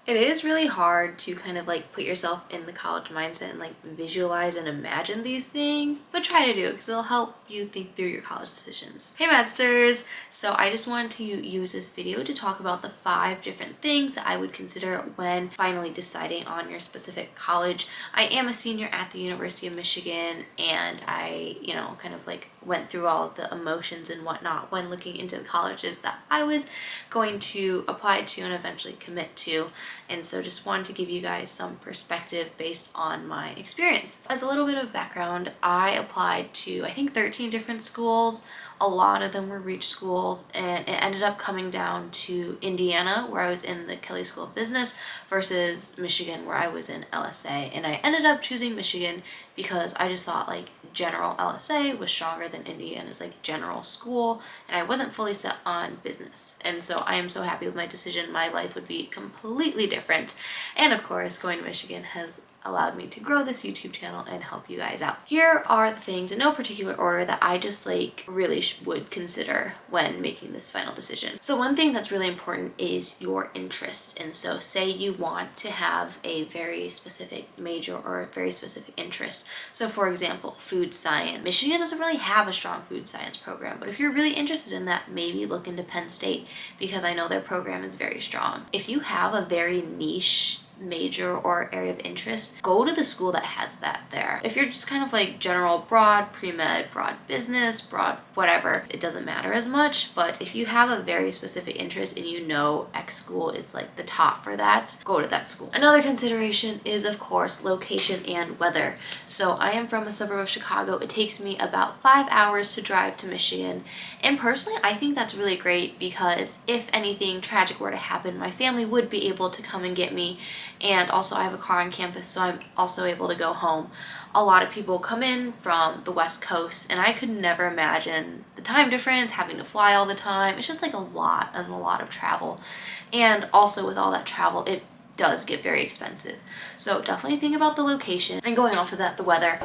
It is really hard to kind of like put yourself in the college mindset and like visualize and imagine these things, but try to do it because it'll help you think through your college decisions. Hey Maddsters! So I just wanted to use this video to talk about the 5 different things that I would consider when finally deciding on your specific college. I am a senior at the University of Michigan, and I, kind of like went through all of the emotions and whatnot when looking into the colleges that I was going to apply to and eventually commit to. And so just wanted to give you guys some perspective based on my experience. As a little bit of background, I applied to I think 13 different schools. A lot of them were reach schools, and it ended up coming down to Indiana, where I was in the Kelley School of Business, versus Michigan, where I was in LSA. And I ended up choosing Michigan because I just thought like general LSA was stronger than Indiana's like general school, and I wasn't fully set on business. And so I am so happy with my decision. My life would be completely different. And of course, going to Michigan has allowed me to grow this YouTube channel and help you guys out. Here are the things in no particular order that I just like really would consider when making this final decision. So one thing that's really important is your interest. And so say you want to have a very specific major or a very specific interest. So for example, food science. Michigan doesn't really have a strong food science program, but if you're really interested in that, maybe look into Penn State, because I know their program is very strong. If you have a very niche major or area of interest, go to the school that has that there. If you're just kind of like general broad pre-med, broad business, broad whatever, it doesn't matter as much. But if you have a very specific interest and you know X school is like the top for that, go to that school. Another consideration is of course location and weather. So I am from a suburb of Chicago. It takes me about 5 hours to drive to Michigan, and personally I think that's really great because if anything tragic were to happen, my family would be able to come and get me. And also I have a car on campus, so I'm also able to go home. A lot of people come in from the West Coast, and I could never imagine the time difference, having to fly all the time. It's just like a lot of travel. And also with all that travel, it does get very expensive. So definitely think about the location, and going off of that, the weather.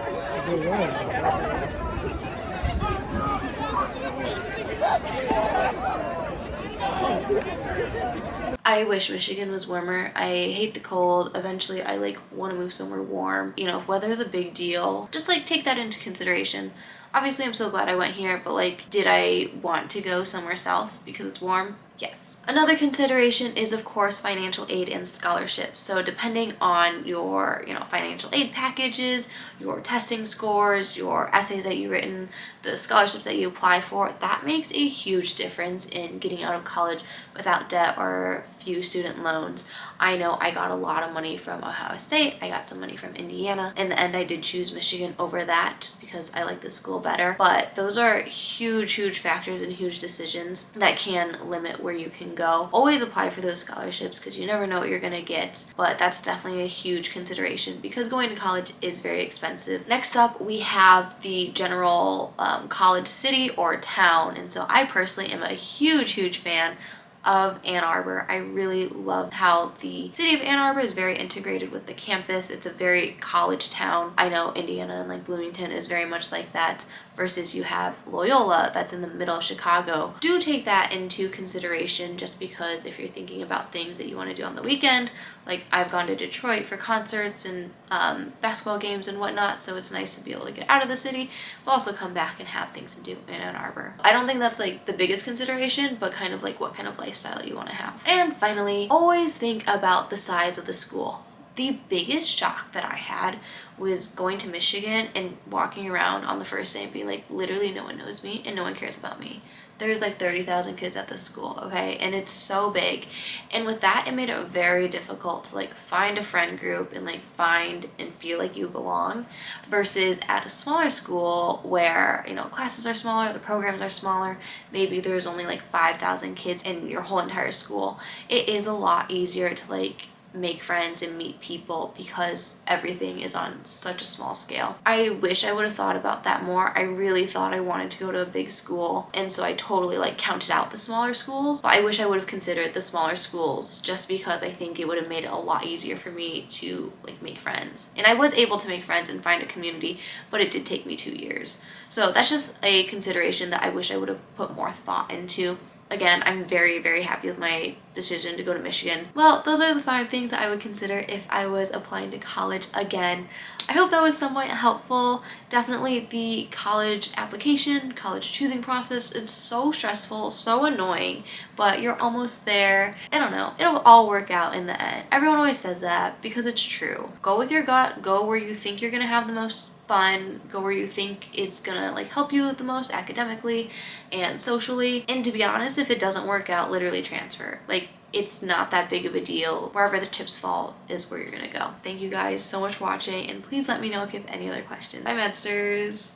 I wish Michigan was warmer. I hate the cold. Eventually I like want to move somewhere warm. If weather is a big deal, just like take that into consideration. Obviously I'm so glad I went here, but like, did I want to go somewhere south because it's warm? Yes. Another consideration is of course financial aid and scholarships. So depending on your, financial aid packages, your testing scores, your essays that you've written, the scholarships that you apply for, that makes a huge difference in getting out of college without debt or few student loans. I know I got a lot of money from Ohio State. I got some money from Indiana. In the end, I did choose Michigan over that just because I like the school better. But those are huge factors and huge decisions that can limit where you can go. Always apply for those scholarships because you never know what you're gonna get. But that's definitely a huge consideration because going to college is very expensive. Next up, we have the general college city or town. And so I personally am a huge fan of Ann Arbor. I really love how the city of Ann Arbor is very integrated with the campus. It's a very college town. I know Indiana and like Bloomington is very much like that, versus you have Loyola that's in the middle of Chicago. Do take that into consideration, just because if you're thinking about things that you want to do on the weekend, like I've gone to Detroit for concerts and basketball games and whatnot, so it's nice to be able to get out of the city but also come back and have things to do in Ann Arbor. I don't think that's like the biggest consideration, but kind of like what kind of lifestyle you want to have. And finally, always think about the size of the school. The biggest shock that I had was going to Michigan and walking around on the first day and being like, literally no one knows me and no one cares about me. There's like 30,000 kids at this school, okay? And it's so big. And with that, it made it very difficult to like find a friend group and like find and feel like you belong, versus at a smaller school where, classes are smaller, the programs are smaller, maybe there's only like 5,000 kids in your whole entire school. It is a lot easier to like make friends and meet people because everything is on such a small scale. I wish I would have thought about that more. I really thought I wanted to go to a big school, and so I totally like counted out the smaller schools, but I wish I would have considered the smaller schools just because I think it would have made it a lot easier for me to like make friends. And I was able to make friends and find a community, but it did take me 2 years. So that's just a consideration that I wish I would have put more thought into. Again, I'm very happy with my decision to go to Michigan. Well, those are the 5 things I would consider if I was applying to college again. I hope that was somewhat helpful. Definitely the college application, college choosing process, it's so stressful, so annoying, but you're almost there. I don't know, it'll all work out in the end. Everyone always says that because it's true. Go with your gut, go where you think you're gonna have the most fun, go where you think it's gonna like help you the most academically and socially. And to be honest, if it doesn't work out, literally transfer. Like, it's not that big of a deal. Wherever the chips fall is where you're gonna go. Thank you guys so much for watching, and please let me know if you have any other questions. Bye, Maddsters.